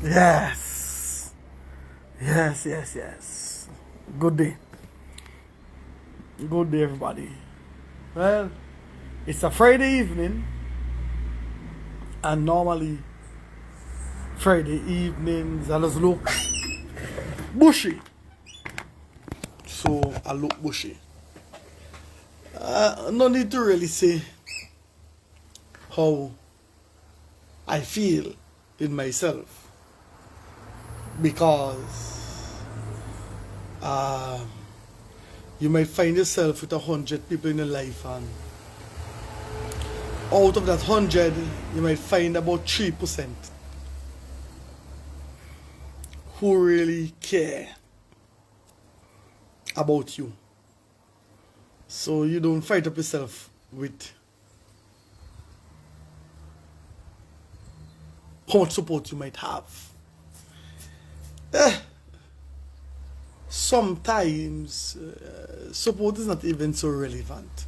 Yes. Yes, yes, yes. Good day. Good day, everybody. Well, it's a Friday evening, and normally Friday evenings I just look bushy. So I look bushy. No need to really say how I feel in myself because you might find yourself with 100 people in your life, and out of that 100 you might find about 3% who really care about you. So you don't fight up yourself with how much support you might have. Sometimes support is not even so relevant.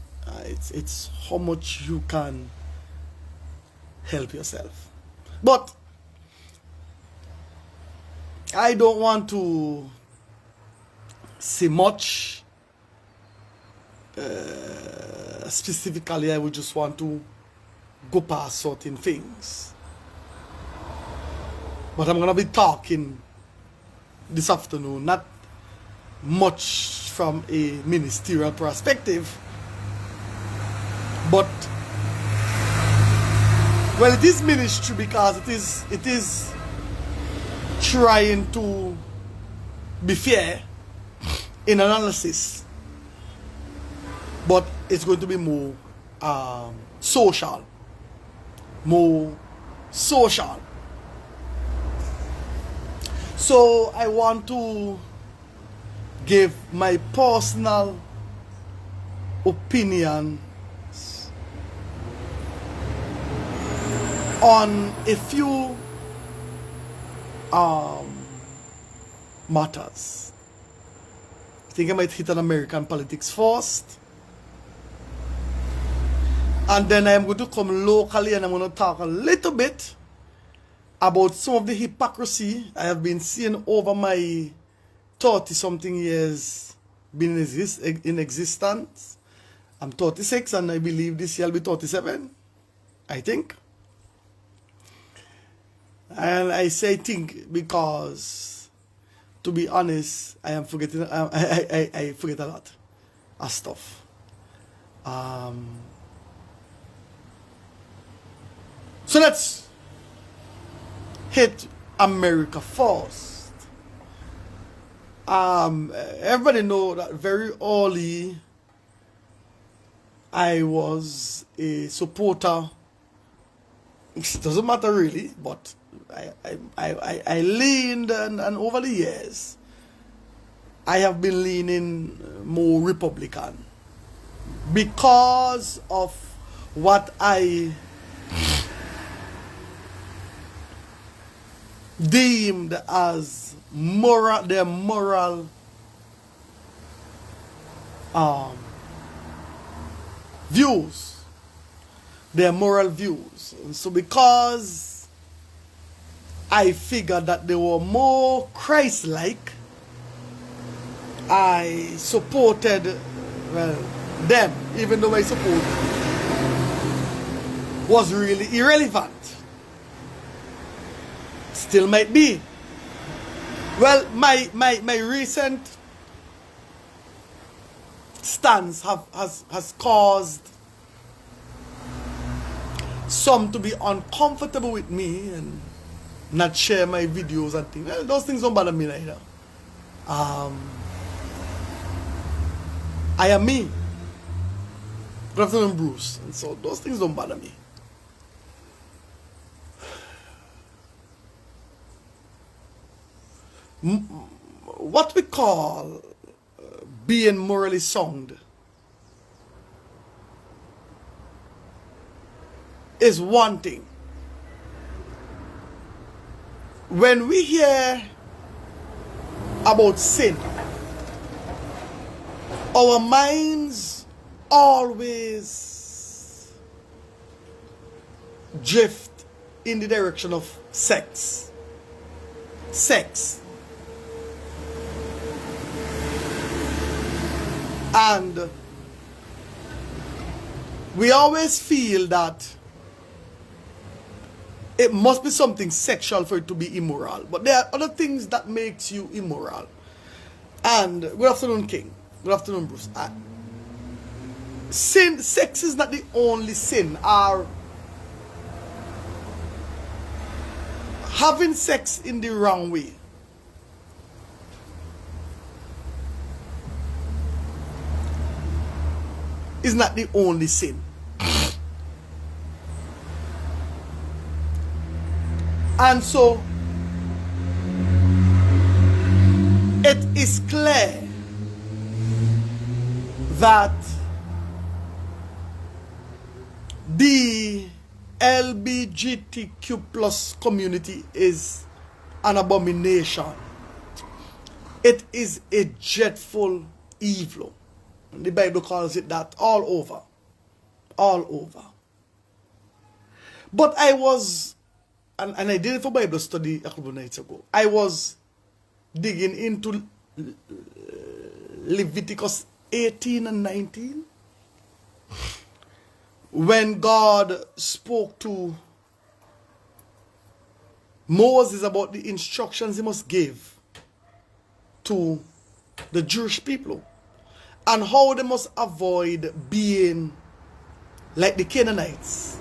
It's how much you can help yourself. But I don't want to say much. Specifically, I would just want to go past certain things. But I'm going to be talking this afternoon, not much from a ministerial perspective, but well, it is ministry because it is trying to be fair in analysis, but it's going to be more social. So I want to give my personal opinion on a few matters. I think I might hit on American politics first, and then I'm going to come locally and I'm going to talk a little bit about some of the hypocrisy I have been seeing over my 30-something years being in existence. I'm 36 and I believe this year I'll be 37, I think. And I say think because, to be honest, I am forgetting. I forget a lot of stuff. So let's hit America first. Everybody know that very early I was a supporter. It doesn't matter really, but I leaned, and over the years I have been leaning more Republican because of what I deemed as their moral views. And so because I figured that they were more Christ-like, I supported them, even though my support was really irrelevant. Still might be. Well, my recent stance has caused some to be uncomfortable with me and not share my videos and things. Well, those things don't bother me neither. I am me. Good afternoon, Bruce. And so those things don't bother me. What we call being morally sound is one thing. When we hear about sin, our minds always drift in the direction of sex. sex. And we always feel that it must be something sexual for it to be immoral. But there are other things that makes you immoral. And good afternoon, King. Good afternoon, Bruce. Sex is not the only sin. Having sex in the wrong way is not the only sin. And so it is clear that the LGBTQ plus community is an abomination. It is a dreadful evil. The Bible calls it that all over. All over. But I was, and I did it for Bible study a couple of nights ago. I was digging into Leviticus 18 and 19. When God spoke to Moses about the instructions he must give to the Jewish people and how they must avoid being like the Canaanites.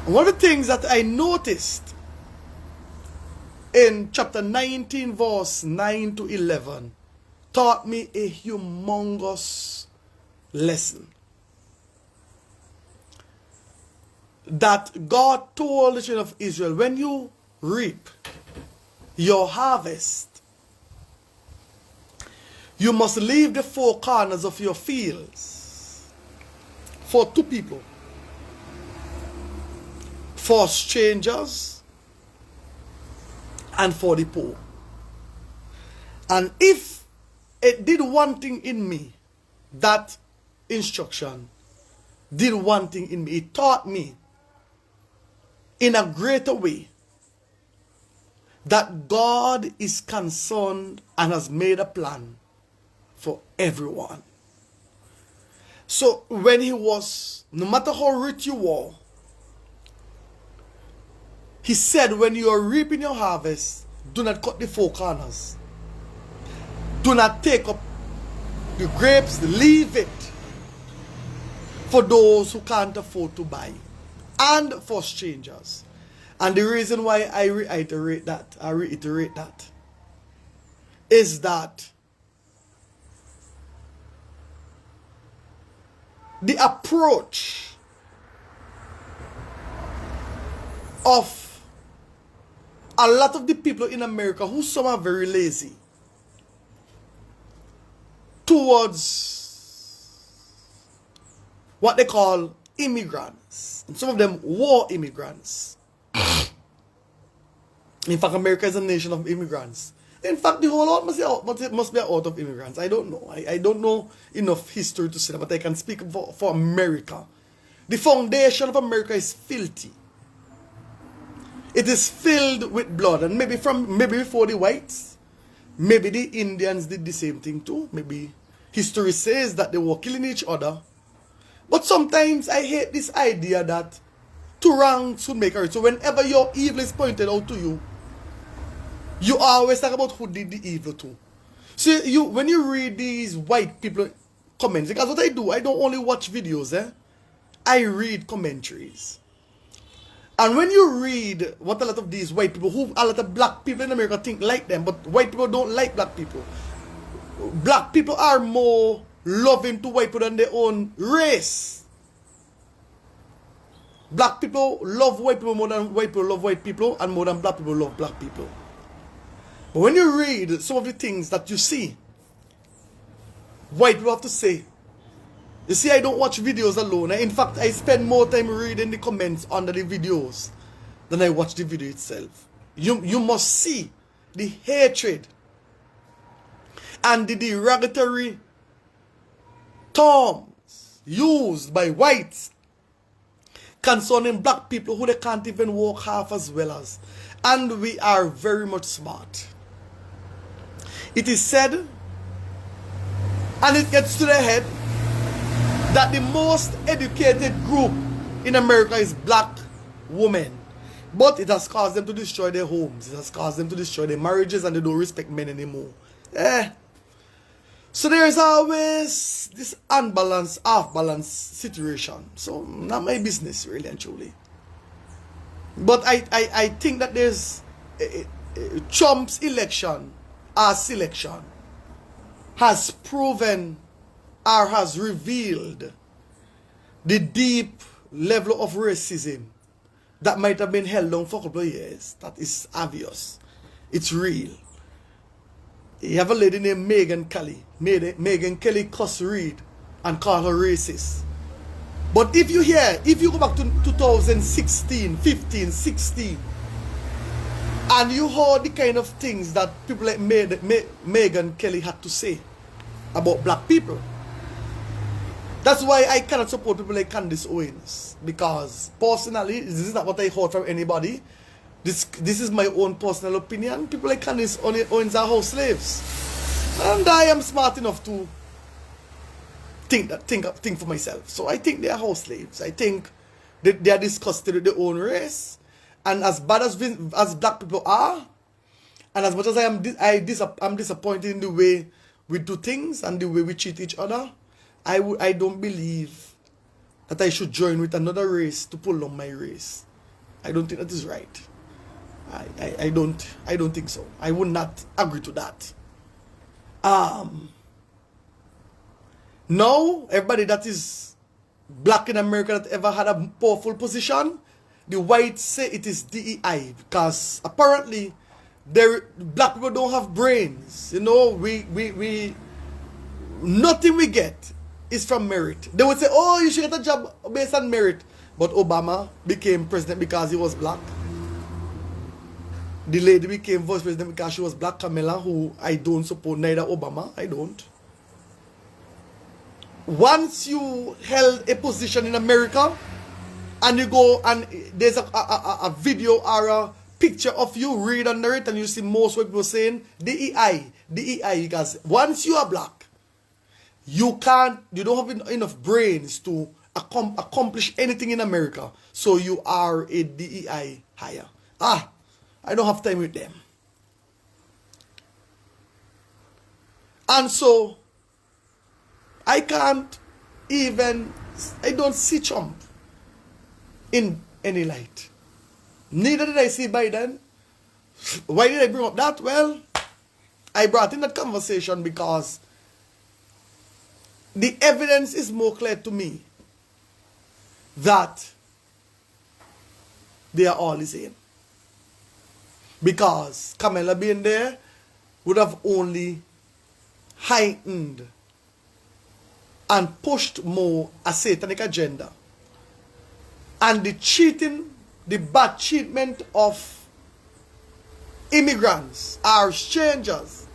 One of the things that I noticed in chapter 19 verse 9 to 11 taught me a humongous lesson. That God told the children of Israel, when you reap your harvest, you must leave the four corners of your fields for two people. For strangers and for the poor. And if it did one thing in me, that instruction did one thing in me, it taught me in a greater way that God is concerned and has made a plan for everyone. So when he was, no matter how rich you are, he said, when you are reaping your harvest, do not cut the four corners. Do not take up the grapes, leave it for those who can't afford to buy and for strangers. And the reason why I reiterate that is that the approach of a lot of the people in America, who some are very lazy, towards what they call immigrants. And some of them were immigrants. In fact, America is a nation of immigrants. In fact, the whole lot must be out of immigrants. I don't know. I don't know enough history to say that, but I can speak for America. The foundation of America is filthy. It is filled with blood. And maybe before the whites, maybe the Indians did the same thing too. Maybe history says that they were killing each other. But sometimes I hate this idea that two wrongs should make a right. So whenever your evil is pointed out to you, you always talk about who did the evil to. See, when you read these white people comments, because what I do, I don't only watch videos, I read commentaries. And when you read what a lot of these white people, a lot of black people in America think like them, but white people don't like black people. Black people are more loving to white people than their own race. Black people love white people more than white people love white people, and more than black people love black people. But when you read some of the things that you see, white people have to say, you see, I don't watch videos alone. In fact, I spend more time reading the comments under the videos than I watch the video itself. You must see the hatred and the derogatory terms used by whites concerning black people who they can't even walk half as well as. And we are very much smart. It is said, and it gets to the head, that the most educated group in America is black women. But it has caused them to destroy their homes. It has caused them to destroy their marriages, and they don't respect men anymore. So there's always this unbalanced, half-balanced situation. So not my business, really and truly. But I think that there's Trump's election or selection has proven or has revealed the deep level of racism that might have been held down for a couple of years. That is obvious. It's real. You have a lady named Megyn Kelly. Megyn Kelly cussed Reed and called her racist. But if you go back to 2016, 15, 16, and you heard the kind of things that people like Megyn Kelly had to say about black people, that's why I cannot support people like Candace Owens. Because personally, this is not what I heard from anybody. This is my own personal opinion. People like Candace Owens are house slaves. And I am smart enough to think for myself. So I think they are house slaves. I think they are disgusted with their own race. And as bad as black people are, and as much as I'm disappointed in the way we do things and the way we treat each other, I don't believe that I should join with another race to pull on my race. I don't think that is right. I don't think so. I would not agree to that. Now, everybody that is black in America that ever had a powerful position, the whites say it is DEI, because apparently black people don't have brains. You know, nothing we get is from merit. They would say, oh, you should get a job based on merit. But Obama became president because he was black. The lady became vice president because she was black, Kamala, who I don't support, neither Obama, I don't. Once you held a position in America, and you go and there's a video or a picture of you, read under it, and you see most people saying DEI, because once you are black, you don't have enough brains to accomplish anything in America. So you are a DEI hire. I don't have time with them. And so I don't see Trump in any light. Neither did I see Biden. Why did I bring up that? Well, I brought in that conversation because the evidence is more clear to me that they are all the same. Because Kamala being there would have only heightened and pushed more a satanic agenda. And the bad treatment of immigrants, our strangers,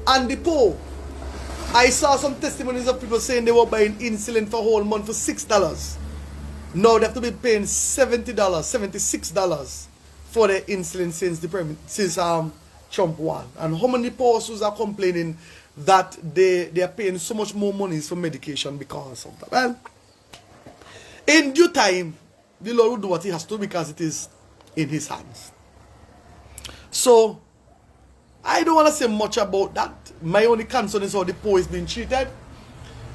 and the poor. I saw some testimonies of people saying they were buying insulin for a whole month for $6. Now they have to be paying $70, $76 for their insulin since Trump won. And how many persons are complaining that they are paying so much more money for medication because of that? Well, in due time, the Lord will do what he has to because it is in his hands. So, I don't want to say much about that. My only concern is how the poor is being treated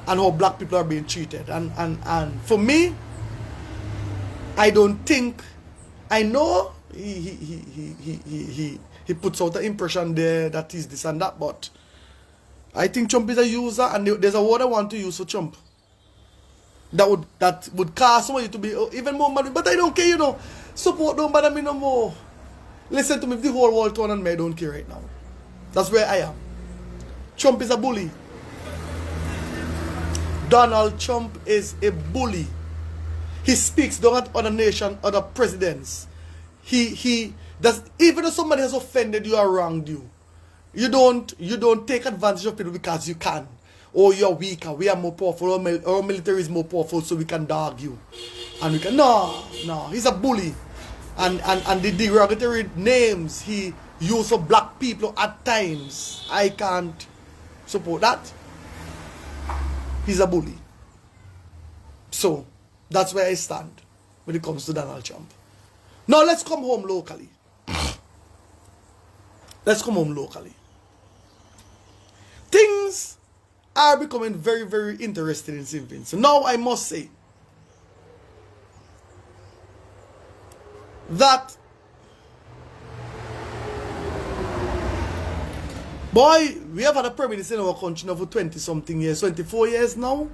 and how black people are being treated. And for me, I don't think, I know he puts out the impression there that he's this and that, but I think Trump is a user, and there's a word I want to use for Trump that would cause somebody to be even more mad. But I don't care, you know. Support don't bother me no more. Listen to me, if the whole world turn on me, I don't care right now. That's where I am. Trump is a bully. Donald Trump is a bully. He speaks down at other nations, other presidents. He does, even if somebody has offended you or wronged you, you don't take advantage of people because you can. Or you're weaker, we are more powerful, our military is more powerful, so we can dog you. And we can, no, he's a bully. And the derogatory names he used for black people at times, I can't support that. He's a bully. So, that's where I stand when it comes to Donald Trump. Now, let's come home locally. Let's come home locally. Things are becoming very, very interesting in St. Vincent. Now, I must say that, boy, we have had a prime minister in our country now for 20-something years, 24 years now.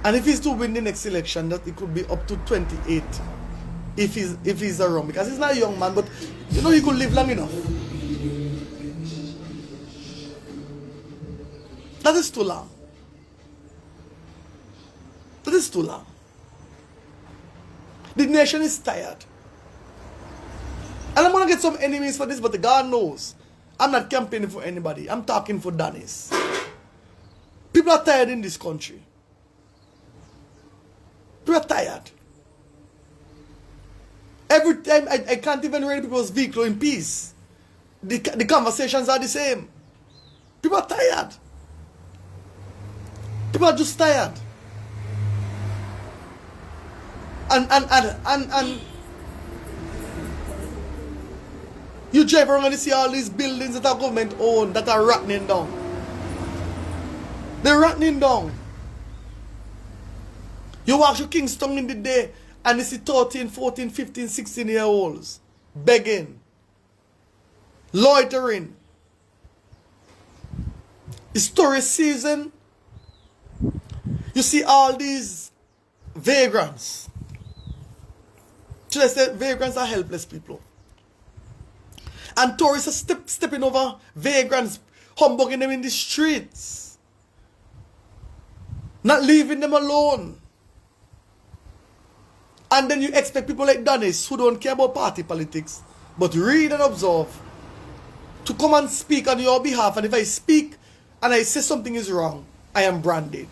And if he's to win the next election, that it could be up to 28 if he's around. Because he's not a young man, but you know he could live long enough. That is too long. That is too long. The nation is tired. And I'm going to get some enemies for this, but God knows. I'm not campaigning for anybody. I'm talking for Dennis. People are tired in this country. People are tired. Every time I can't even ride people's vehicle in peace. The conversations are the same. People are tired. People are just tired. And you drive around and you see all these buildings that are government owned that are rotting down. They're rotting down. You walk to Kingston in the day and you see 13, 14, 15, 16-year-olds begging, loitering. It's tourist season. You see all these vagrants. So I said vagrants are helpless people. And tourists are stepping over vagrants, humbugging them in the streets. Not leaving them alone. And then you expect people like Dennis, who don't care about party politics, but read and observe, to come and speak on your behalf. And if I speak and I say something is wrong, I am branded.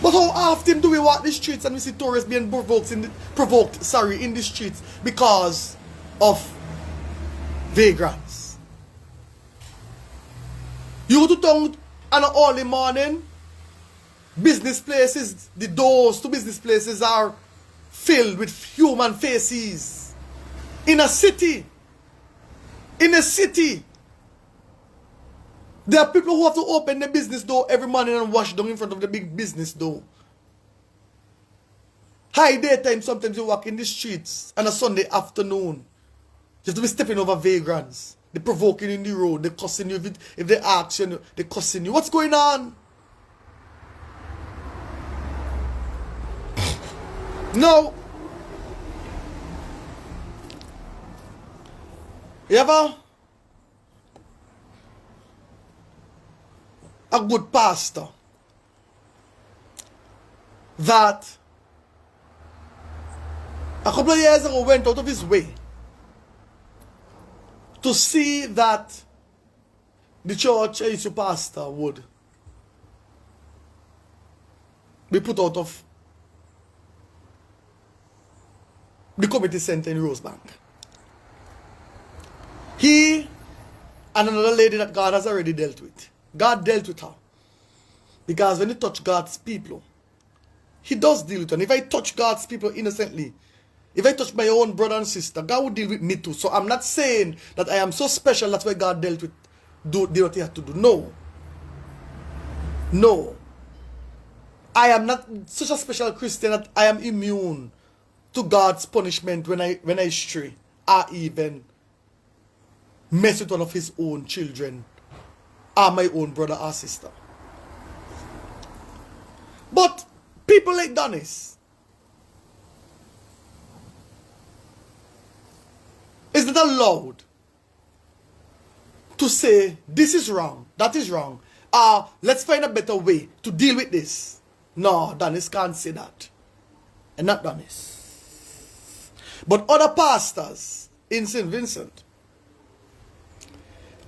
But how often do we walk the streets and we see tourists being provoked in the streets because of vagrants? You go to town on an early morning, business places, the doors to business places are filled with human faces. In a city, there are people who have to open the business door every morning and wash down in front of the big business door. High daytime, sometimes you walk in the streets on a Sunday afternoon. You have to be stepping over vagrants. They're provoking you in the road. They're cussing you. If they ask you, they're cussing you. What's going on? No. You ever a good pastor that a couple of years ago went out of his way to see that the church I used to pastor would be put out of the community center in Rosebank. He and another lady that God has already dealt with. God dealt with her. Because when you touch God's people, He does deal with them. If I touch God's people innocently, if I touch my own brother and sister, God will deal with me too. So I'm not saying that I am so special, that's why God dealt with, did what He had to do. No. No. I am not such a special Christian that I am immune to God's punishment when I stray, or even mess with one of His own children, or my own brother or sister. But people like Dennis is not allowed to say this is wrong, that is wrong, let's find a better way to deal with this. No, Dennis can't say that. And not Dennis. But other pastors in St. Vincent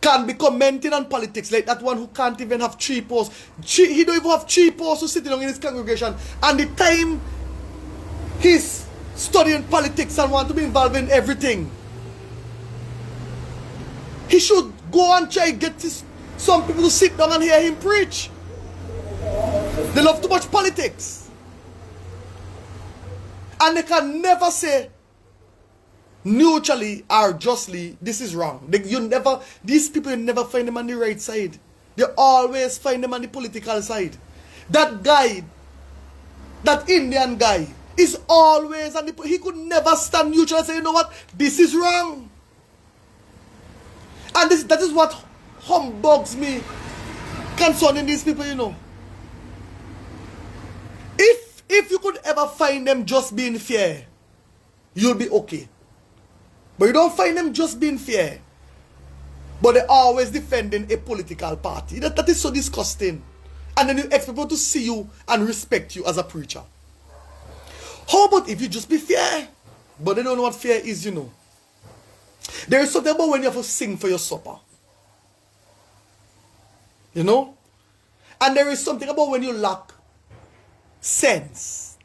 can be commenting on politics, like that one who can't even have 3 posts. He don't even have 3 posts to sit down in his congregation. And the time he's studying politics and want to be involved in everything. He should go and try get some people to sit down and hear him preach. They love too much politics. And they can never say neutrally or justly, this is wrong. These people, you never find them on the right side. They always find them on the political side. That guy, that Indian guy, is always on the, he could never stand neutral and say, you know what, this is wrong. And that is what humbugs me concerning these people, you know. If you could ever find them just being fair, you'll be okay. But you don't find them just being fair. But they're always defending a political party. That is so disgusting. And then you expect people to see you and respect you as a preacher. How about if you just be fair? But they don't know what fair is, you know. There is something about when you have to sing for your supper. You know? And there is something about when you lack sense.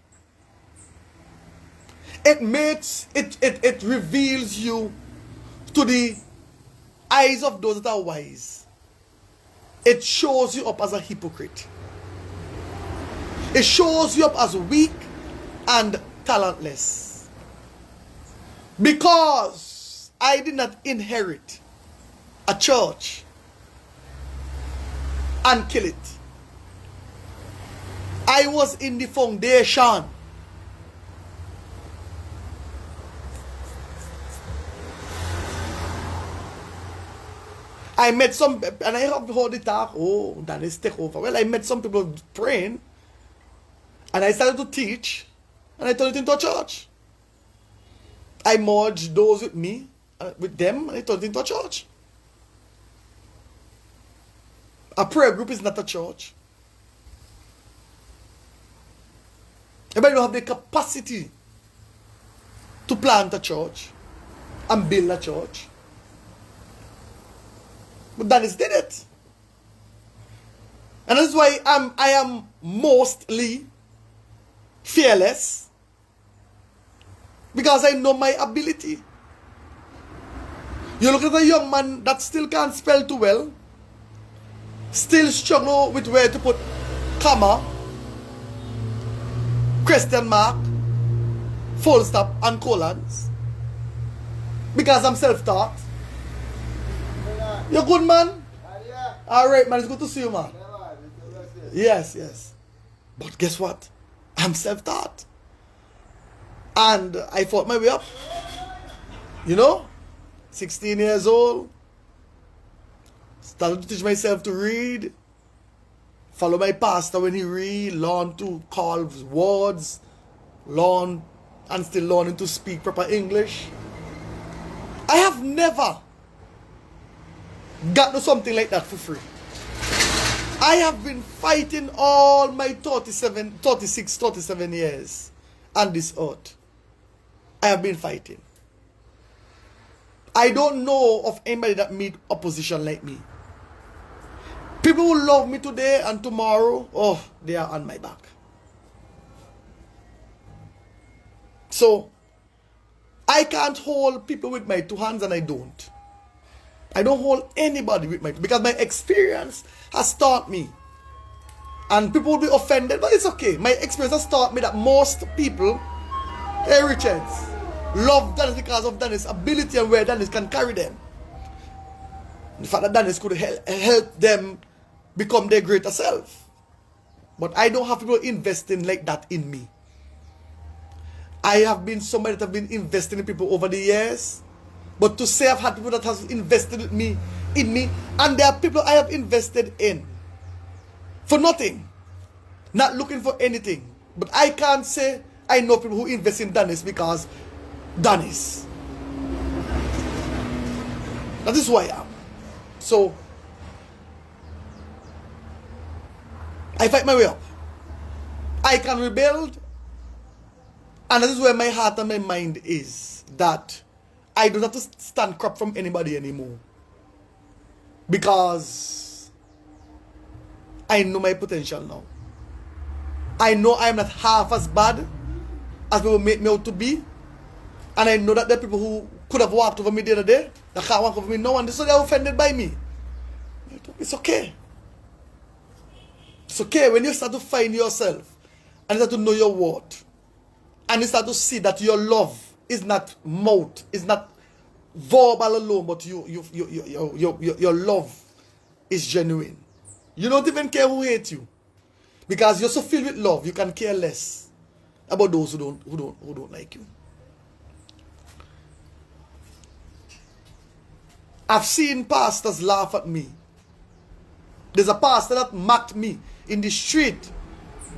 It makes, it reveals you to the eyes of those that are wise. It shows you up as a hypocrite. It shows you up as weak and talentless. Because I did not inherit a church and kill it. I was in the foundation. I met some, and I have heard the talk, oh, that is take over. Well, I met some people praying, and I started to teach, and I turned it into a church. I merged those with me, with them, and I turned it into a church. A prayer group is not a church. Everybody don't have the capacity to plant a church and build a church. But Dennis did it. And that's why I am mostly fearless. Because I know my ability. You look at a young man that still can't spell too well. Still struggle with where to put comma, question mark, full stop, and colons. Because I'm self-taught. You're good, man? Yeah. Alright, man. It's good to see you, man. Yes, yes. But guess what? I'm self-taught. And I fought my way up. You know? 16 years old. Started to teach myself to read. Follow my pastor when he read. Learn to call words. Learn and still learning to speak proper English. I have never got to something like that for free. I have been fighting all my 37 years on this earth. I have been fighting. I don't know of anybody that meet opposition like me. People who love me today and tomorrow, oh, they are on my back. So, I can't hold people with my two hands, and I don't. I don't hold anybody with my, because my experience has taught me. And people will be offended, but it's okay. My experience has taught me that most people, hey Richards, love Dennis because of Dennis' ability and where Dennis can carry them. The fact that Dennis could help them become their greater self. But I don't have people investing like that in me. I have been somebody that have been investing in people over the years. But to say I've had people that have invested in me, and there are people I have invested in for nothing, not looking for anything. But I can't say I know people who invest in Dennis because Dennis. That is who I am. So, I fight my way up. I can rebuild, and that is where my heart and my mind is, that I don't have to stand crap from anybody anymore. Because I know my potential now. I know I'm not half as bad as people make me out to be. And I know that there are people who could have walked over me the other day that can't walk over me now, and so they're offended by me. It's okay. It's okay when you start to find yourself and you start to know your worth, and you start to see that your love is not mouth, is not verbal alone, but your love is genuine. You don't even care who hates you, because you're so filled with love. You can care less about those who don't like you. I've seen pastors laugh at me. There's a pastor that mocked me in the street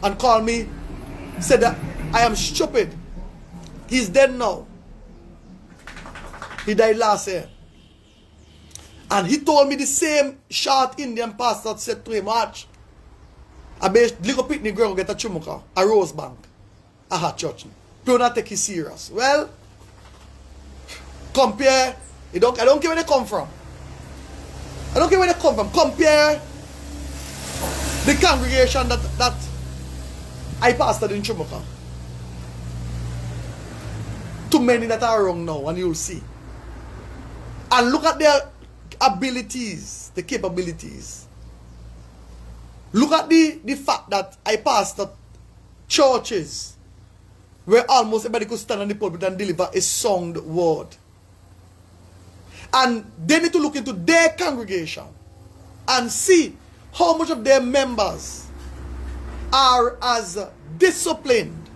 and called me, said that I am stupid. He's dead now. He died last year. And he told me the same short Indian pastor that said to him, watch, I bet little pitney girl get a chumuka, a rose bank, a hot church. Do not take it serious. Well, compare, I don't care where they come from. I don't care where they come from. Compare the congregation that I pastored in Chumuka to many that are wrong now, and you'll see. And look at their abilities, the capabilities. Look at the fact that I pastored churches where almost everybody could stand on the pulpit and deliver a sound word. And they need to look into their congregation and see how much of their members are as disciplined,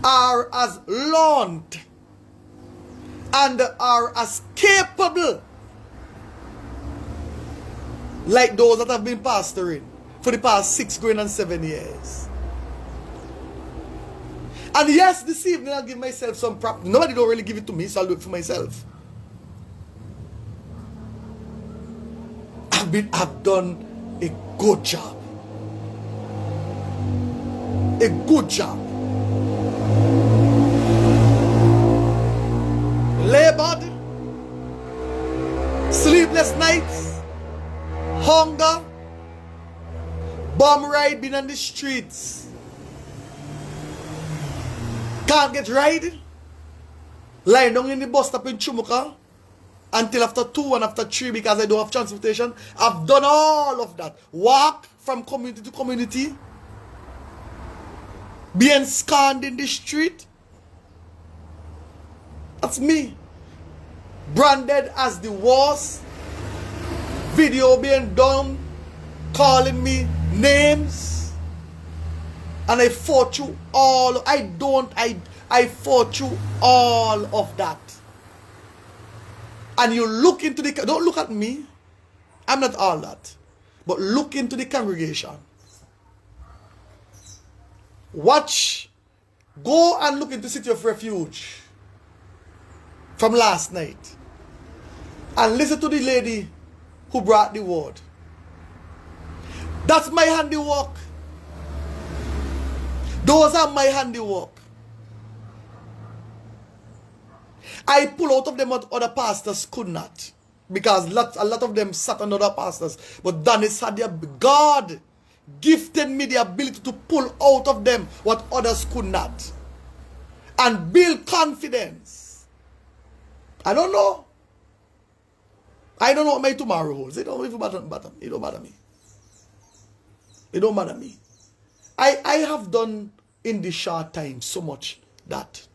are as learned, and are as capable like those that have been pastoring for the past 6 going on 7 years. And yes, this evening I'll give myself some prop. Nobody don't really give it to me, so I'll do it for myself. I've done a good job. A good job. Labored, sleepless nights, hunger, bomb ride, been on the streets. Can't get ride. Lying down in the bus stop in Chumuka until after 2 and after 3 because I don't have transportation. I've done all of that. Walk from community to community. Being scanned in the street. That's me. Branded as the worst. Video being done. Calling me names. And I fought you all. I fought you all of that. And you look into the... Don't look at me. I'm not all that. But look into the congregation. Watch. Go and look into City of Refuge. From last night. And listen to the lady who brought the word. That's my handiwork. Those are my handiwork. I pull out of them what other pastors could not. Because a lot of them sat on other pastors. But Dennis had God gifted me the ability to pull out of them what others could not. And build confidence. I don't know. I don't know what my tomorrow holds. It don't even matter me. It don't matter me. It don't matter me. I have done in this short time so much that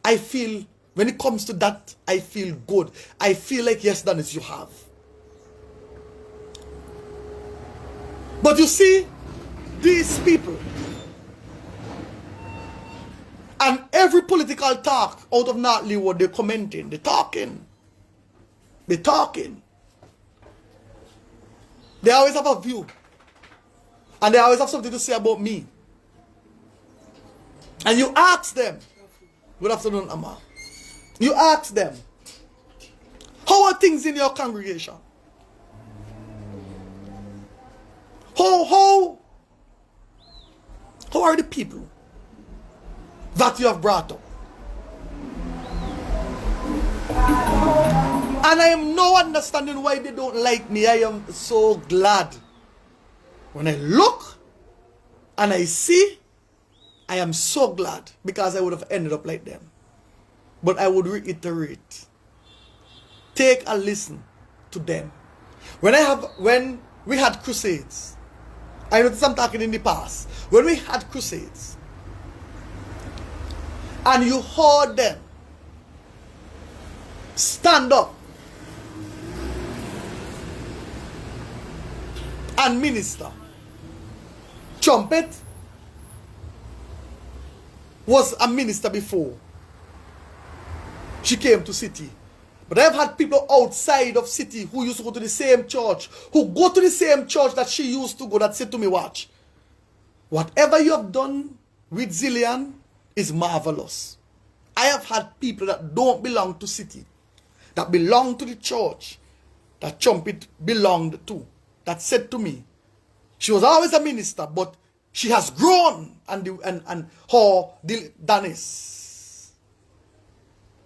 I feel... When it comes to that, I feel good. I feel like, yes, Dennis, you have. But you see, these people, and every political talk out of North Leeward, they're commenting, they're talking. They're talking. They always have a view. And they always have something to say about me. And you ask them, good afternoon, Amma. You ask them, how are things in your congregation? How are the people that you have brought up? And I am no understanding why they don't like me. I am so glad when I look and I see I am so glad, because I would have ended up like them. But I would reiterate, take a listen to them. When we had crusades, I notice I'm talking in the past, when we had crusades, and you heard them stand up and minister. Trumpet was a minister before she came to city. But I've had people outside of city who used to go to the same church, who go to the same church that she used to go, that said to me, watch, whatever you have done with Zillian is marvelous. I have had people that don't belong to city, that belong to the church, that Trumpet belonged to, that said to me, she was always a minister, but she has grown, and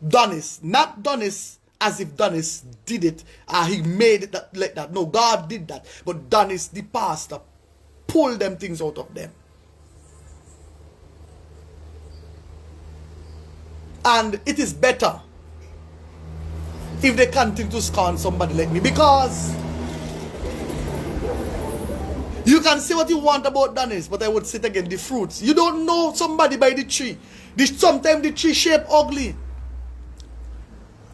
Donis, not Donis as if Donis did it, he made it that, like that. No, God did that. But Donis, the pastor, pulled them things out of them. And it is better if they continue to scorn somebody like me, because you can say what you want about Donis, but I would say it again, the fruits. You don't know somebody by the tree. Sometimes the tree shape ugly.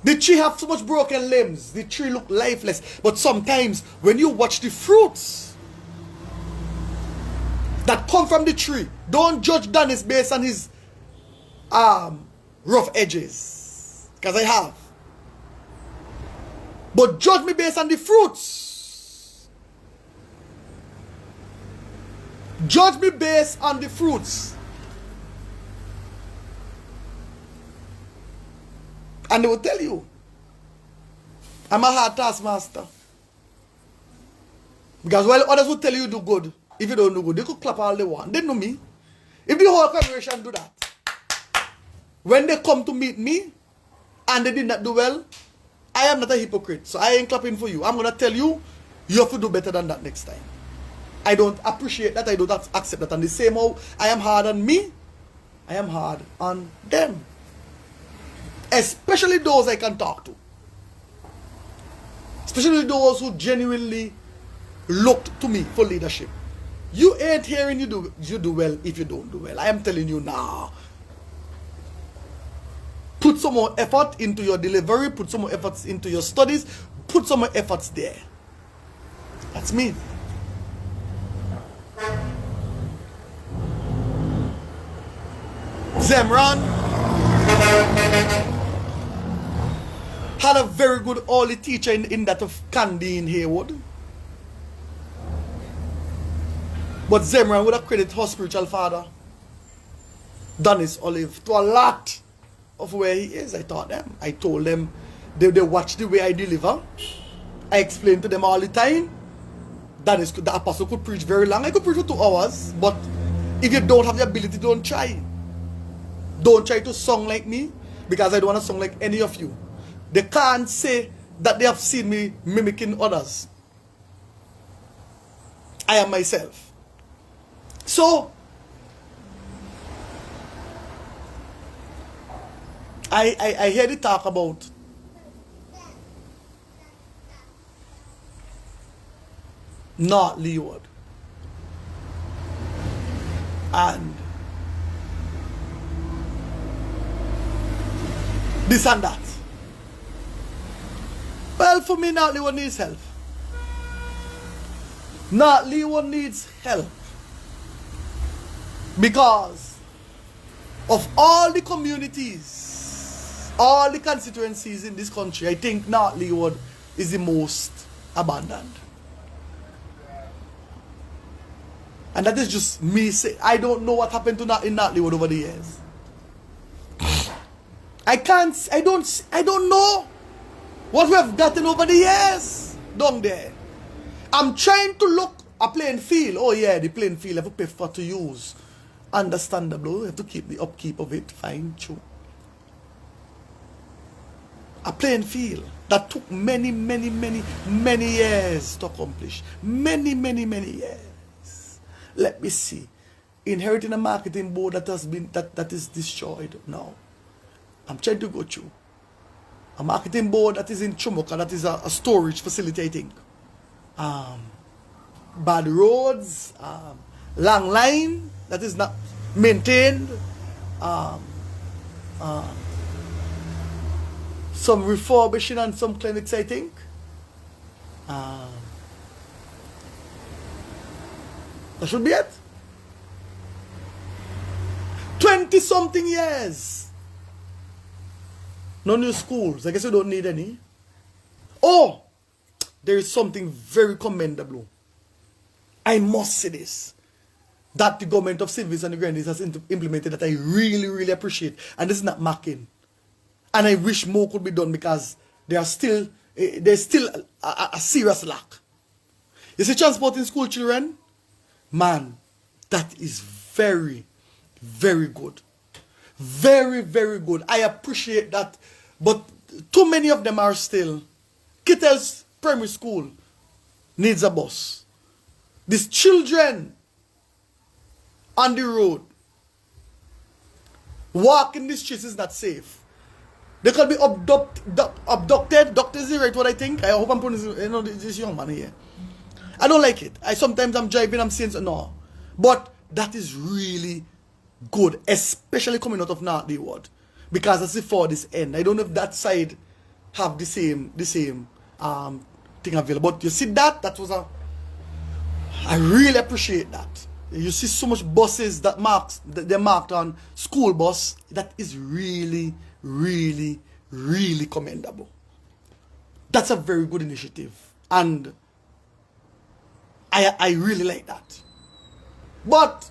The tree have so much broken limbs. The tree look lifeless. But sometimes when you watch the fruits that come from the tree, don't judge Donis based on his rough edges. Because I have. But judge me based on the fruits. Judge me based on the fruits. And they will tell you, I'm a hard taskmaster. Because while others will tell you do good, if you don't do good, they could clap all they want. They know me. If the whole congregation do that, when they come to meet me and they did not do well, I am not a hypocrite. So I ain't clapping for you. I'm going to tell you, you have to do better than that next time. I don't appreciate that. I don't accept that. And the same how I am hard on me, I am hard on them. Especially those I can talk to. Especially those who genuinely looked to me for leadership. You ain't hearing you do well if you don't do well. I am telling you now. Put some more effort into your delivery. Put some more efforts into your studies. Put some more efforts there. That's me. Zemran had a very good holy teacher in that of Candy in Haywood. But Zemran would have credited her spiritual father, Donis Olive, to a lot of where he is. I taught them. I told them. They watch the way I deliver. I explain to them all the time. Donis, the apostle could preach very long. I could preach for 2 hours. But if you don't have the ability, don't try. Don't try to sing like me, because I don't want to sing like any of you. They can't say that they have seen me mimicking others. I am myself. So, I hear the talk about North Leeward. And this and that. Well, for me, North Leeward needs help. North Leeward needs help. Because of all the communities, all the constituencies in this country, I think North Leeward is the most abandoned. And that is just me saying, I don't know what happened to in North Leeward over the years. I don't know what we have gotten over the years down there. I'm trying to look a playing field. Oh yeah, the playing field I have to pay for to use. Understandable. You have to keep the upkeep of it. Fine, true. A playing field that took many years to accomplish. Many years. Let me see. inheriting a marketing board that has been that is destroyed now. I'm trying to go through a marketing board that is in Chumuka, that is a storage facility, I think. Bad roads, long line that is not maintained, some refurbishing and some clinics, I think. That should be it. 20-something years. No new schools. I guess we don't need any. Oh, there is something very commendable. I must say this. That the government of St. Vincent and the Grenadines has implemented that I really, really appreciate. And this is not marking. And I wish more could be done because there's still a serious lack. You see, transporting school children, man, that is very, very good. Very, very good. I appreciate that. But too many of them are still. Kittels Primary School needs a bus. These children on the road, walking the streets is not safe. They could be abducted. Doctor is the right what I think. I hope I'm pronouncing, you know, this young man here. I don't like it. Sometimes I'm driving, I'm saying no. But that is really good, especially coming out of North Leeward. Because as for this end, I don't know if that side have the same thing available. But you see that was I really appreciate that. You see so much buses that they're marked on school bus. That is really, really, really commendable. That's a very good initiative. And I really like that. But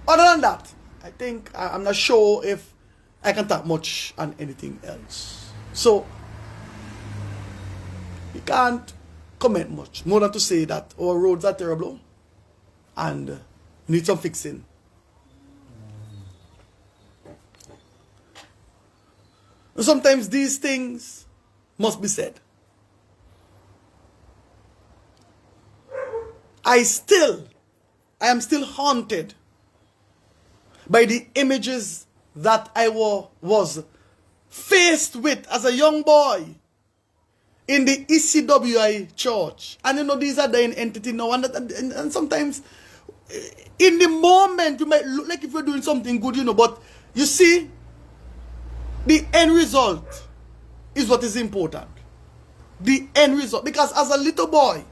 other than that, I think I'm not sure if I can talk much on anything else. So you can't comment much more than to say that our roads are terrible and need some fixing. And sometimes these things must be said. I am still haunted by the images that I was faced with as a young boy in the ECWI church. And you know, these are dying entity now. And sometimes, in the moment, you might look like if you're doing something good, you know. But you see, the end result is what is important. The end result. Because as a little boy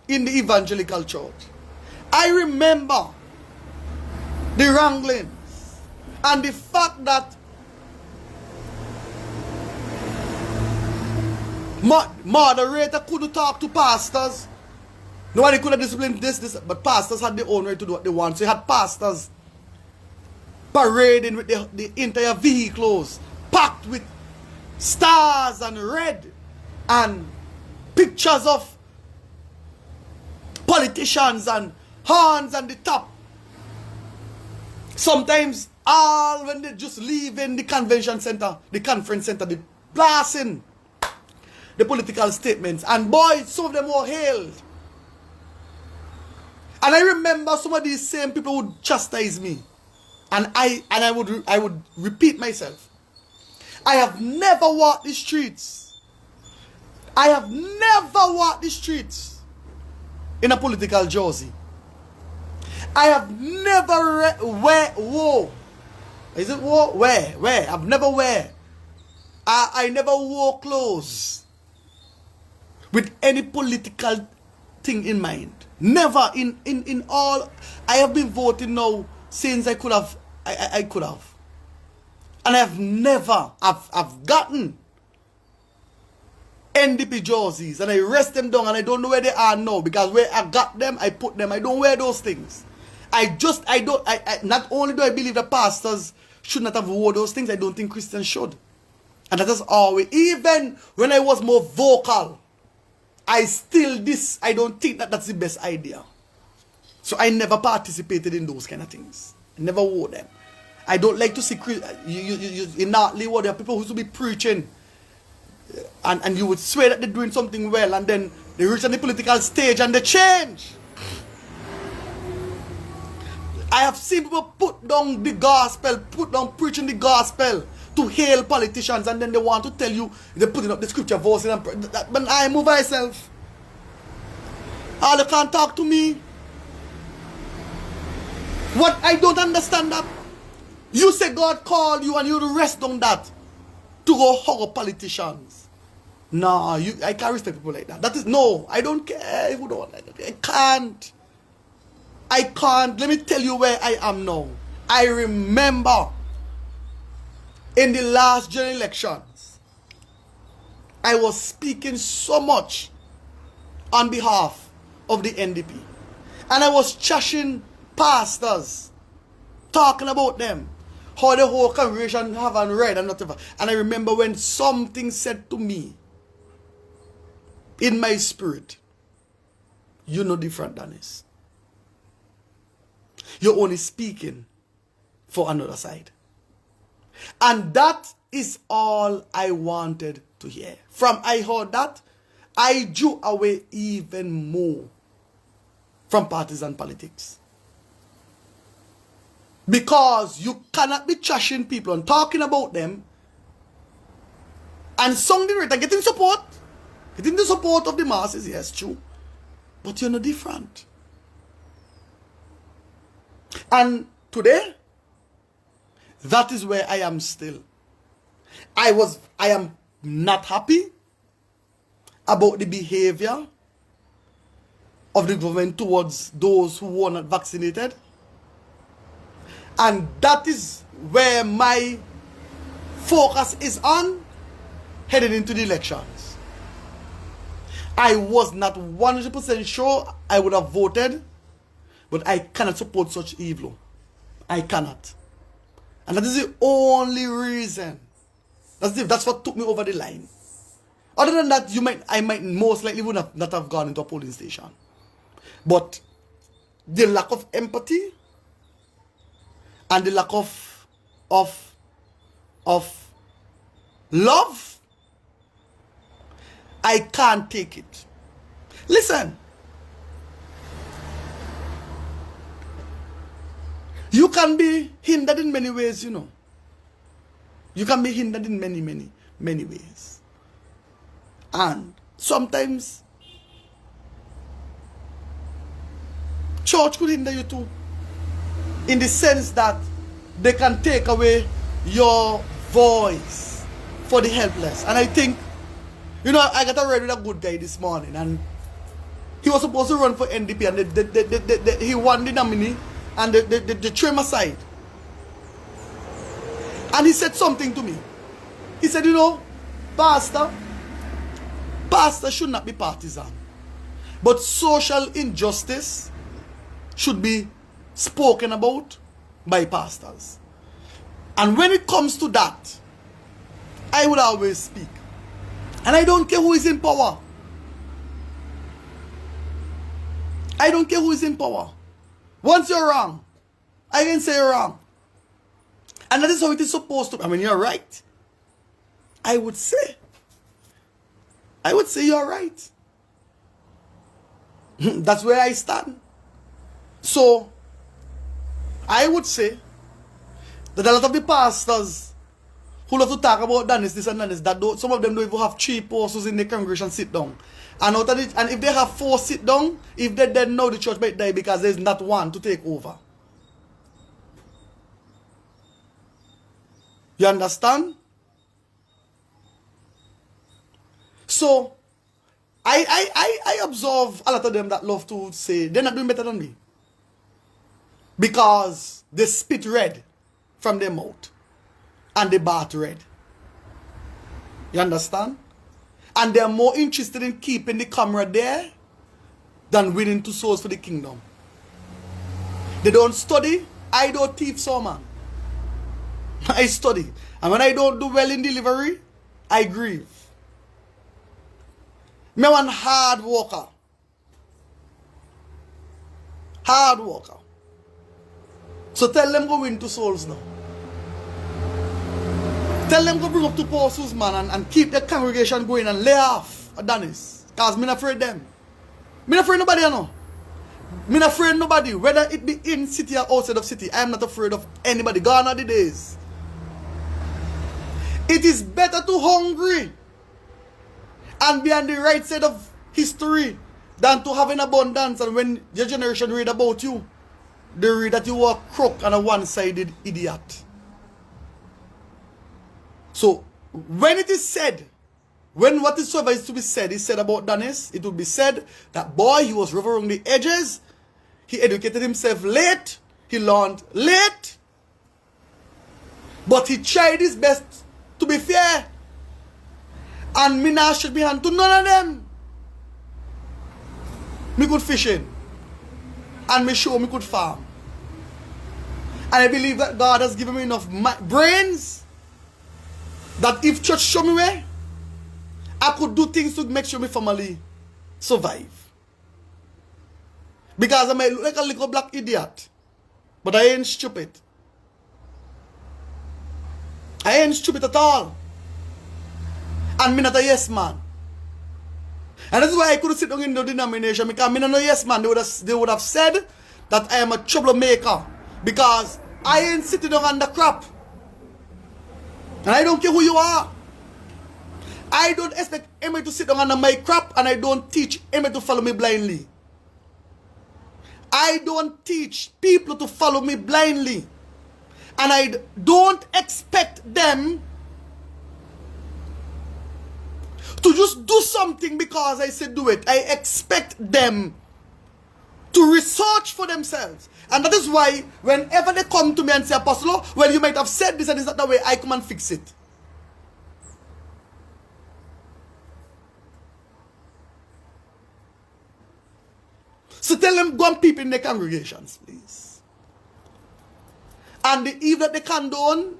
in the evangelical church, I remember the wranglings and the fact that moderator couldn't talk to pastors. Nobody could have disciplined this, but pastors had their own right to do what they want. So you had pastors parading with the entire vehicles packed with stars and red and pictures of politicians and horns on the top. Sometimes all when they just leave in the convention center, the conference center, they blasting the political statements. And boy, some of them were hailed. And I remember some of these same people would chastise me. And I would repeat myself. I have never walked the streets. I have never walked the streets in a political jersey. I have never wore. Is it wore? Wear. I've never wear. I never wore clothes with any political thing in mind. Never in all. I have been voting now since I could have. I could have. And I've never. I've gotten NDP jerseys and I rest them down and I don't know where they are now because where I got them, I put them. I don't wear those things. Not only do I believe the pastors should not have worn those things, I don't think Christians should. And that is always, even when I was more vocal, I don't think that's the best idea. So I never participated in those kind of things. I never wore them. I don't like to see, in North Leeward, there are people who used to be preaching and you would swear that they're doing something well and then they reach on the political stage and they change. I have seen people put down the gospel, put down preaching the gospel to hail politicians, and then they want to tell you they're putting up the scripture verses. But I move myself. All you can't talk to me. What I don't understand that. You say God called you and you rest on that to go hug up politicians. No, I can't respect people like that. That is no, I don't care if you don't like that. I can't. I can't. Let me tell you where I am now. I remember in the last general elections, I was speaking so much on behalf of the NDP. And I was trashing pastors, talking about them, how the whole congregation haven't read and whatever. And I remember when something said to me in my spirit, you're no different than this. You're only speaking for another side. And that is all I wanted to hear. From I heard that, I drew away even more from partisan politics. Because you cannot be trashing people and talking about them and sounding right and getting support. Getting the support of the masses, yes, true. But you're no different. And today, that is where I am still. I am not happy about the behavior of the government towards those who were not vaccinated. And that is where my focus is on heading into the elections. I was not 100% sure I would have voted, but I cannot support such evil. I cannot. And that is the only reason. That's what took me over the line. Other than that, I might most likely would not have gone into a polling station. But the lack of empathy and the lack of love, I can't take it. Listen. You can be hindered in many ways, you know. You can be hindered in many ways. And sometimes church could hinder you too. In the sense that they can take away your voice for the helpless. And I think, you know, I got a read with a good guy this morning, and he was supposed to run for NDP, and he won the nominee, and they threw him aside. And he said something to me. He said, you know, pastor should not be partisan, but social injustice should be spoken about by pastors. And when it comes to that, I will always speak. And I don't care who is in power. I don't care who is in power. Once you're wrong, I can say you're wrong. And that is how it is supposed to be. I mean, you're right. I would say you're right. That's where I stand. So, I would say that a lot of the pastors who love to talk about this and that, some of them don't even have 3 pastors in the congregation sit down. And out of it, and if they have 4 sit down, if they then know the church might die because there's not one to take over. You understand? So, I observe a lot of them that love to say they're not doing better than me. Because they spit red from their mouth. And they bat red. You understand? And they're more interested in keeping the camera there than winning 2 souls for the kingdom. They don't study. I don't thief so, man. I study. And when I don't do well in delivery, I grieve. Me one hard worker. Hard worker. So tell them go win 2 souls now. Tell them go bring up 2 apostles, man, and keep the congregation going and lay off Adonis. Because I'm not afraid of them. I'm not afraid of nobody, you know. Me not afraid of nobody, whether it be in city or outside of city. I am not afraid of anybody. Gone are the days. It is better to hungry and be on the right side of history than to have an abundance, and when your generation read about you, they read that you are a crook and a one-sided idiot. So, when it is said, when what is to be said is said about Dennis, it will be said that, boy, he was rough around the edges, he educated himself late, he learned late, but he tried his best to be fair. And me now should be hand to none of them. Me could fishing. And me show me could farm. And I believe that God has given me enough brains that if church show me where, I could do things to make sure my family survive. Because I might look like a little black idiot. But I ain't stupid. I ain't stupid at all. And me not a yes man. And that's why I couldn't sit down in the denomination, because me not a yes man. They would have said that I am a troublemaker. Because I ain't sitting down on the crap. And I don't care who you are. I don't expect anybody to sit down under my crap, and I don't teach anybody to follow me blindly. I don't teach people to follow me blindly. And I don't expect them to just do something because I said do it. I expect them to research for themselves. And that is why whenever they come to me and say, Apostle, well, you might have said this and it's not the way, I come and fix it. So tell them, go and peep in their congregations, please. And the evil that they condone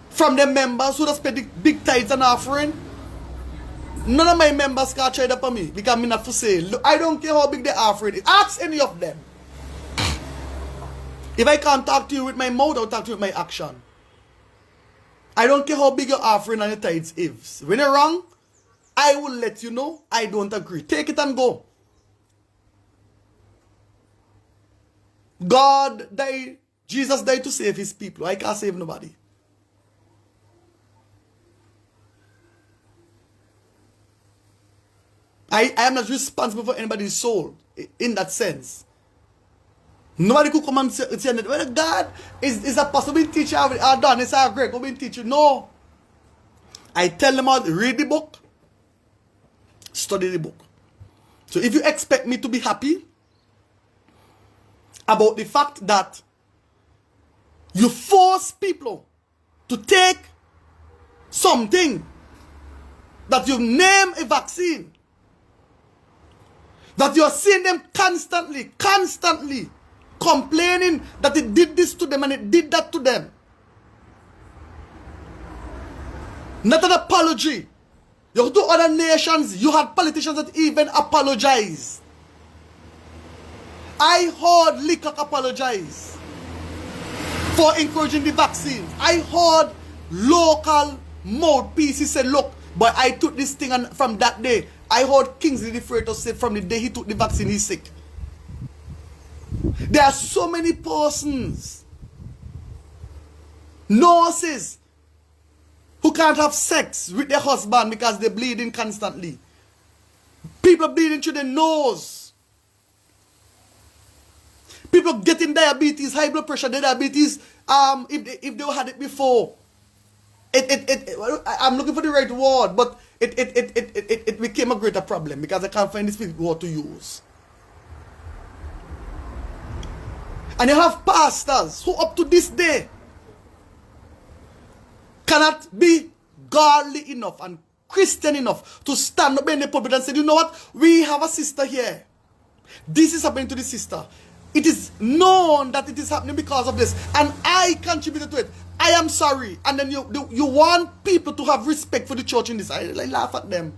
from the members who just pay the big tithes and offering, none of my members can try that for me, because I'm not for sale. Look, I don't care how big the offering is. Ask any of them. If I can't talk to you with my mouth, I'll talk to you with my action. I don't care how big your offering and your tithes is. When you're wrong, I will let you know I don't agree. Take it and go. God died, Jesus died to save his people. I can't save nobody. I am not responsible for anybody's soul in that sense. Nobody could come and say that, well, God is a possible teacher. I've done it's a great going teacher. No. I tell them all, read the book, study the book. So if you expect me to be happy about the fact that you force people to take something that you name a vaccine, that you're seeing them constantly complaining that it did this to them and it did that to them. Not an apology. You go to other nations, you had politicians that even apologize. I heard Leacock apologize for encouraging the vaccine. I heard local mouthpieces say, look, but I took this thing and from that day, I heard Kingsley the Freighter say from the day he took the vaccine, he's sick. There are so many persons, nurses, who can't have sex with their husband because they're bleeding constantly. People bleeding through their nose. People getting diabetes, high blood pressure, diabetes, if they had it before. I'm looking for the right word, but it became a greater problem because I can't find this word to use. And you have pastors who up to this day cannot be godly enough and Christian enough to stand up in the pulpit and say, you know what, we have a sister here. This is happening to the sister. It is known that it is happening because of this. And I contributed to it. I am sorry. And then you want people to have respect for the church in this. I laugh at them.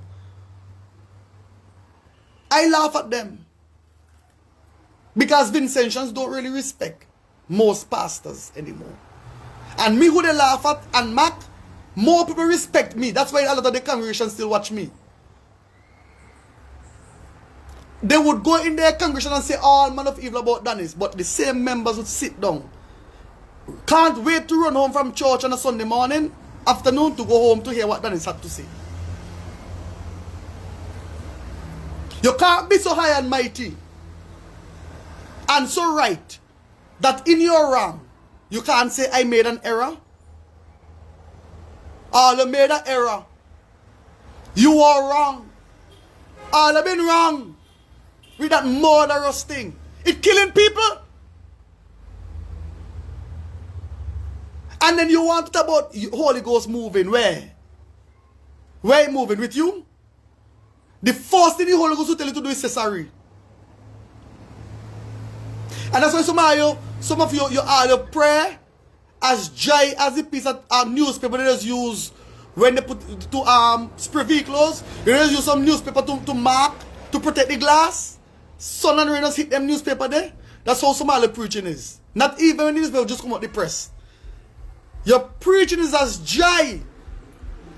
I laugh at them. Because Vincentians don't really respect most pastors anymore. And me who they laugh at and Mac, more people respect me. That's why a lot of the congregation still watch me. they would go in their congregation and say all manner of evil about Dennis, but the same members would sit down. Can't wait to run home from church on a Sunday morning, afternoon, to go home to hear what Dennis had to say. You can't be so high and mighty and so right that in your wrong, you can't say, I made an error. All you made an error. You are wrong. All have been wrong with that murderous thing. It killing people. And then you want to talk about Holy Ghost moving. Where? Where it moving? With you? The first thing the Holy Ghost will tell you to do is say sorry. And that's why some of you all pray as dry as the piece of newspaper they just use when they put to spray vehicles. They just use some newspaper to mark, to protect the glass. Sun and rain just hit them newspaper there. That's how some all the preaching is. Not even when the newspaper just come out the press. Your preaching is as dry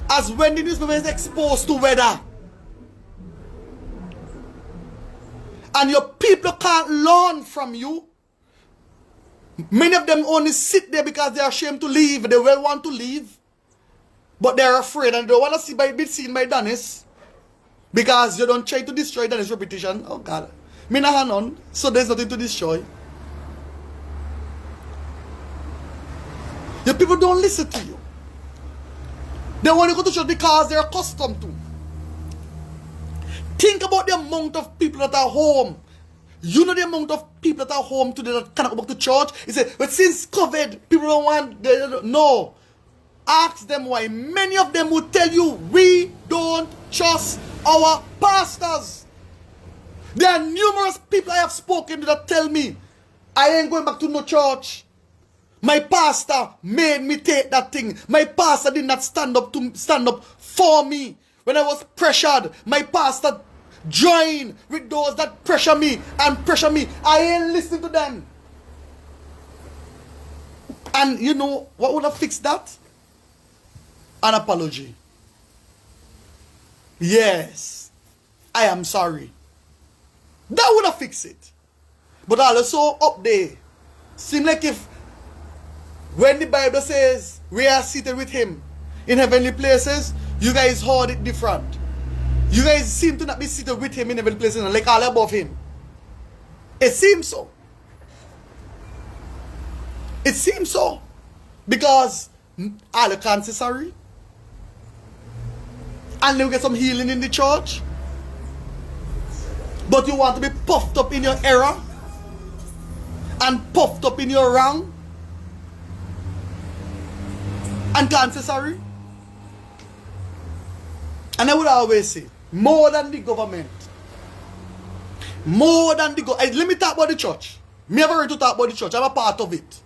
as when the newspaper is exposed to weather. And your people can't learn from you. Many of them only sit there because they are ashamed to leave. They will want to leave. But they're afraid and they don't want to be seen by Dennis. Because you don't try to destroy Dennis' reputation. Oh God. Me not hand on. So there's nothing to destroy. Your people don't listen to you. They want to go to church because they're accustomed to. Think about the amount of people that are home. You know the amount of people that are home today that cannot go back to church? He said, but since COVID, people don't want, they don't know. Ask them why. Many of them will tell you, we don't trust our pastors. There are numerous people I have spoken to that tell me, I ain't going back to no church. My pastor made me take that thing. My pastor did not stand up for me. When I was pressured, my pastor joined with those that pressure me and pressure me. I ain't listening to them. And you know what would have fixed that? An apology. Yes, I am sorry. That would have fixed it. But also up there, seem like if when the Bible says we are seated with him in heavenly places, you guys heard it different. You guys seem to not be seated with him in heavenly places, like all above him. It seems so. It seems so. Because all you can't say sorry. And you get some healing in the church. But you want to be puffed up in your error. And puffed up in your wrong. And can't say sorry. And I would always say, more than the government. More than the government. Let me talk about the church. Me have already to talk about the church. I'm a part of it.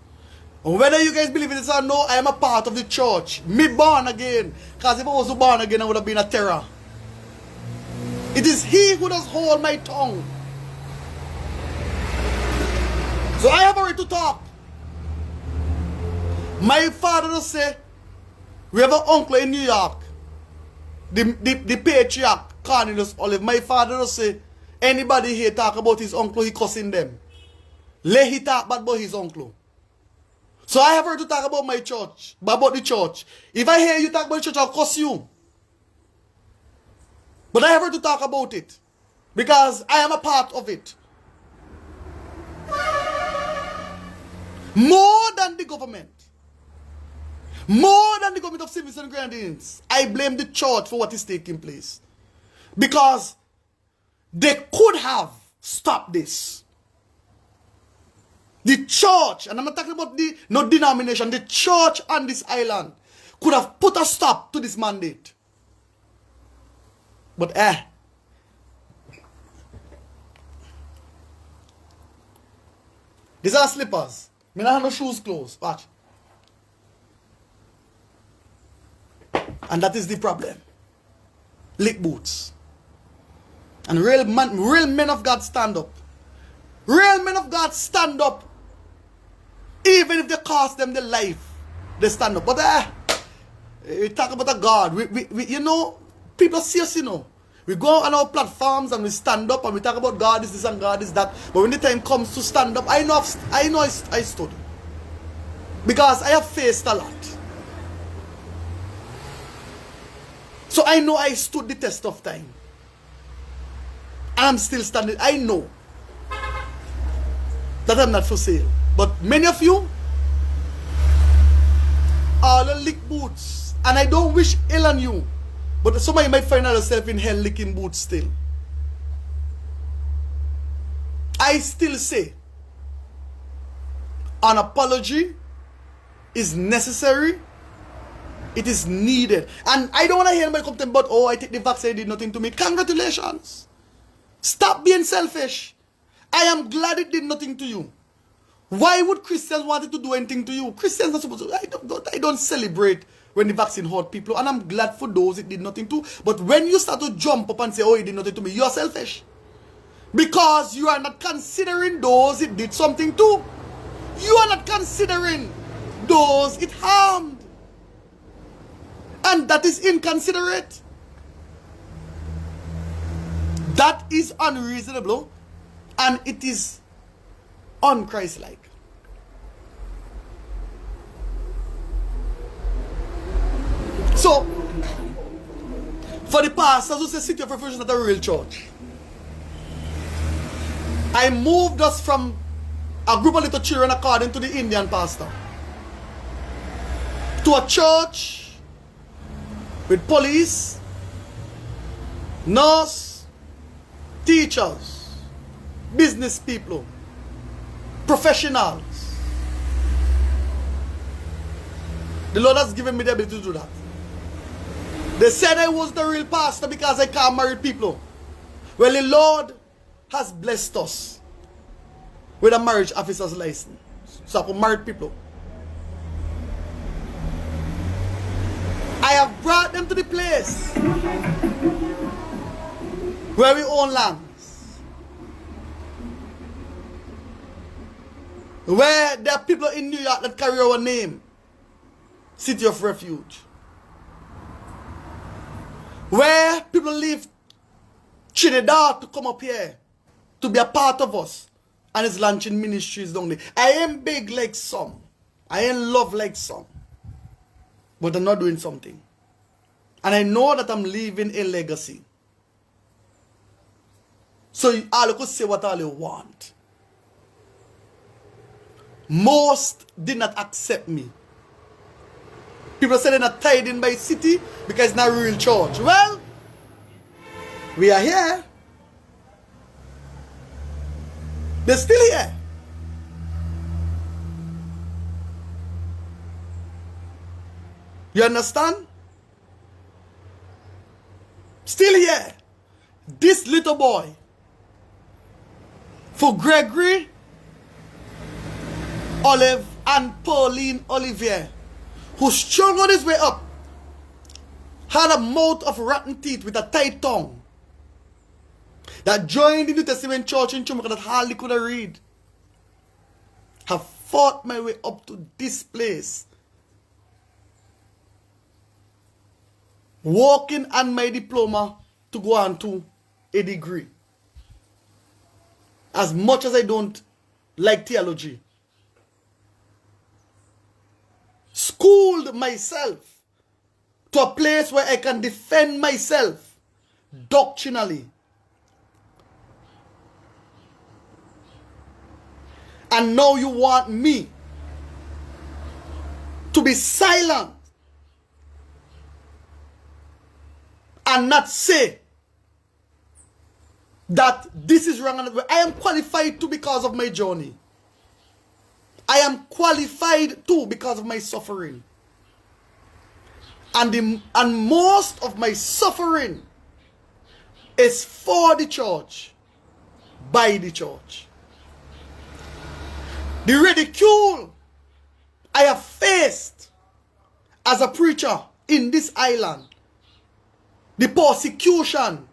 And whether you guys believe in this or no, I am a part of the church. Me born again. Because if I was born again, I would have been a terror. It is he who does hold my tongue. So I have already to talk. My father does say, we have an uncle in New York. The patriarch, Cornelius Olive. My father does say, anybody here talk about his uncle, he cussing them. Let he talk bad about his uncle. So I have heard to talk about my church, about the church. If I hear you talk about the church, I'll cuss you. But I have heard to talk about it. Because I am a part of it. More than the government. More than the government of St. Vincent and Grenadines. I blame the church for what is taking place. Because they could have stopped this. The church, and I'm not talking about no denomination, the church on this island could have put a stop to this mandate. But these are slippers. I don't have no shoes closed. Watch. And that is the problem. Lick boots. And real men of God stand up. Real men of God stand up. Even if they cost them their life, they stand up. But we talk about a God. You know, people see us, you know. We go on our platforms and we stand up and we talk about God is this and God is that. But when the time comes to stand up, I know I stood. Because I have faced a lot. So I know I stood the test of time. And I'm still standing. I know that I'm not for sale. But many of you are the lick boots. And I don't wish ill on you. But somebody might find yourself in hell licking boots still. I still say an apology is necessary. It is needed. And I don't want to hear anybody complain about, oh, I take the vaccine, it did nothing to me. Congratulations. Stop being selfish. I am glad it did nothing to you. Why would Christians want it to do anything to you? Christians are supposed to, I don't celebrate when the vaccine hurt people. And I'm glad for those it did nothing to. But when you start to jump up and say, oh, it did nothing to me, you are selfish. Because you are not considering those it did something to. You are not considering those it harmed. And that is inconsiderate. That is unreasonable. And it is un-Christ-like. So, for the pastors who say City of Refuge is not a real church, I moved us from a group of little children according to the Indian pastor to a church with police, nurse, teachers, business people, professionals. The Lord has given me the ability to do that. They said I was the real pastor because I can't marry people. Well, the Lord has blessed us with a marriage officer's license. So I can marry people. I have brought them to the place where we own lands. Where there are people in New York that carry our name. City of Refuge. Where people leave Trinidad to come up here to be a part of us. And it's launching ministries down there. I am big like some. I am love like some. But I'm not doing something. And I know that I'm leaving a legacy. So all you could say what all you want. Most did not accept me. People say they're not tied in by city because it's not a real church. Well, we are here. They're still here. You understand? Still here. This little boy, for Gregory, Olive, and Pauline Olivier, who struggled his way up, had a mouth of rotten teeth with a tight tongue, that joined the New Testament church in Chumaka that hardly could read, have fought my way up to this place, working on my diploma to go on to a degree. As much as I don't like theology, schooled myself to a place where I can defend myself doctrinally. And now you want me to be silent and not say that this is wrong. I am qualified to because of my journey. I am qualified too because of my suffering. And most of my suffering is for the church, by the church. The ridicule I have faced as a preacher in this island, the persecution,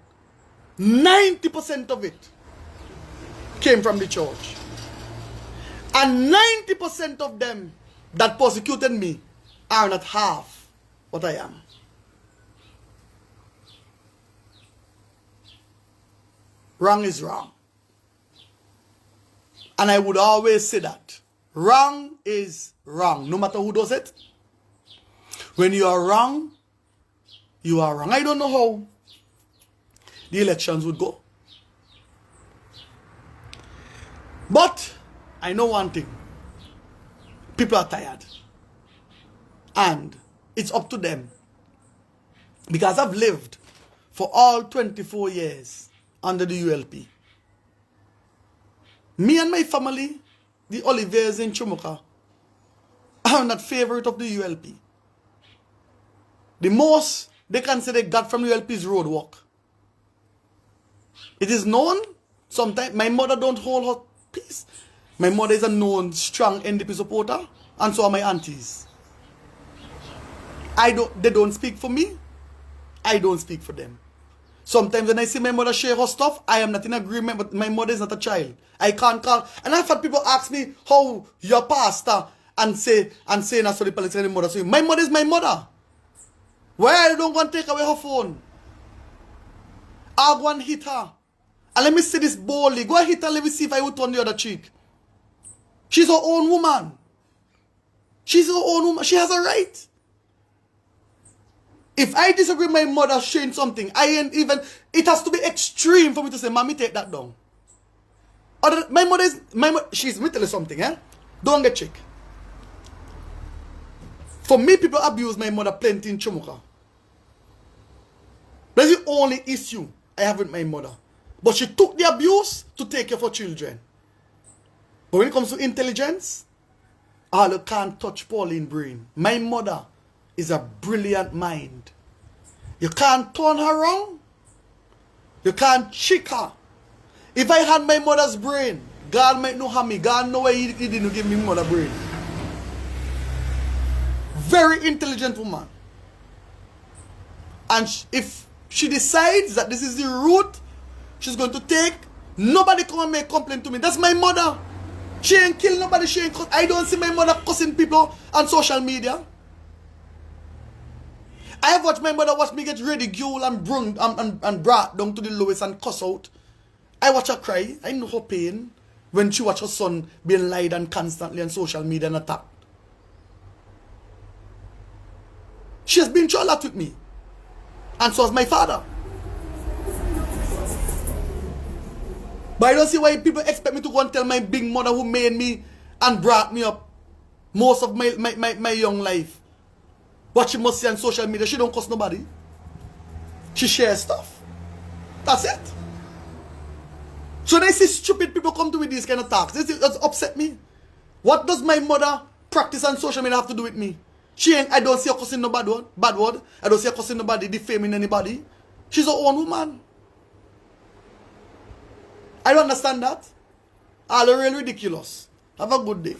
90% of it came from the church. And 90% of them that persecuted me are not half what I am. wrong is wrong. And I would always say that. Wrong is wrong, no matter who does it. When you are wrong, you are wrong. I don't know how the elections would go. But I know one thing. People are tired. And it's up to them. Because I've lived for all 24 years under the ULP. Me and my family, the Olivers in Chumuka, are not favorite of the ULP. The most they can say they got from the ULP is roadwork. It is known, sometimes my mother don't hold her peace. My mother is a known strong NDP supporter, and so are my aunties. They don't speak for me. I don't speak for them. Sometimes when I see my mother share her stuff, I am not in agreement, but my mother is not a child. I can't call. And I've had people ask me how your pastor and say that's what the Palestinian mother say. My mother is my mother. Why I don't want to take away her phone? I'll go and hit her. And let me say this boldly. Go and hit her, let me see if I will turn the other cheek. She's her own woman. She's her own woman. She has a right. If I disagree with my mother saying something, it has to be extreme for me to say, Mommy, take that down. She's me tell you something, eh? Don't get check. For me, people abuse my mother plenty in Chumuka. That's the only issue I have with my mother. But she took the abuse to take care of her children. But when it comes to intelligence, all can't touch Pauline brain. My mother is a brilliant mind. You can't turn her around. You can't trick her. If I had my mother's brain, God might know how me. God know why he didn't give me mother brain. Very intelligent woman. And if she decides that this is the route she's going to take, nobody come and make complaint to me. That's my mother. She ain't kill nobody. She ain't cuss. I don't see my mother cussing people on social media. I have watched my mother watch me get ridiculed and brought down to the lowest and cuss out. I watch her cry. I know her pain when she watch her son being lied on constantly on social media and attacked. She has been through a lot with me. And so has my father. But I don't see why people expect me to go and tell my big mother who made me and brought me up most of my young life. What she must say on social media, she don't cuss nobody. She shares stuff. That's it. So when I see stupid people come to me these kind of talks, this upset me. What does my mother practice on social media have to do with me? I don't see her cussing no bad word. I don't see her cussing nobody, defaming anybody. She's her own woman. I don't understand that. All real ridiculous. Have a good day.